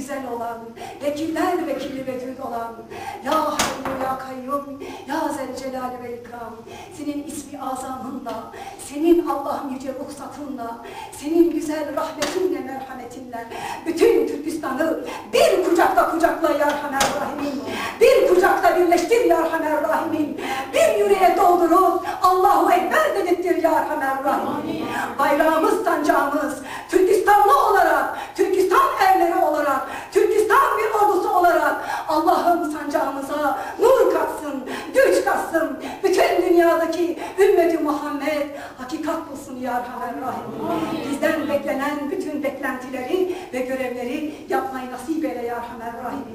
güzel olan, vekiller vekili vedud olan, Ya Hayyu Ya Kayyum, Ya Zelcelal ve İkram, senin ismi azamınla, senin Allah'ın yüce ruhsatınla, senin güzel rahmetinle, merhametinle, bütün Türkistan'ı bir kucakta kucakla Ya Erhamer Rahimin, bir kucakta birleştir Ya Erhamer Rahimin, bir yüreğe doldurup Allahu Ekber dedirttir Ya Erhamer Rahimin. Bayrağımız, sancağımız, Türkistanlı olarak, Türkistan erleri olarak, Türkistan bir ordusu olarak Allah'ım sancağımıza nur katsın, güç katsın, bütün dünyadaki ümmeti Muhammed hakikat bulsun Ya Erhamer Rahim. Bizden beklenen bütün beklentileri ve görevleri yapmayı nasip eyle Ya Erhamer Rahim.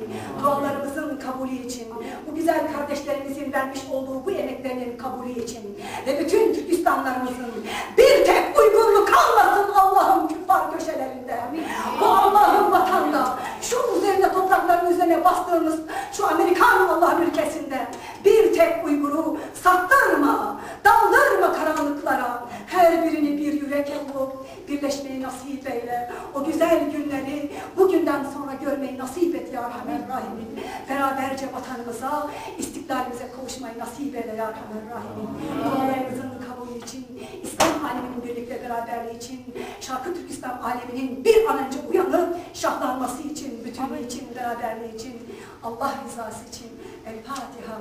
Dualarımızın kabulü için, bu güzel kardeşlerimizin vermiş olduğu bu emeklerinin kabulü için ve bütün Türkistanlarımızın bir tek Uygurlu kalmasın Allah'ım küffar köşelerinde. Bu Allah'ın vatanda, şu üzerinde toprakların üzerine bastığımız şu Amerikan Allah ülkesinde bir tek Uygur'u saptırma, daldırma karanlıklara. Her birini bir yürek bulup birleşmeyi nasip eyle. O güzel günleri bugünden sonra görmeyi nasip et Ya Erhamer Rahim. Beraberce vatanımıza, istiklalimize kavuşmayı nasip eyle Ya Erhamer Rahim. Dualarımızın kabulü için, İslam aleminin birlik ve beraberliği için, Şarkı Türkistan aleminin bir an önce uyanıp şahlanması için, bütünlüğü için, beraberliği için, Allah rızası için El Fatiha.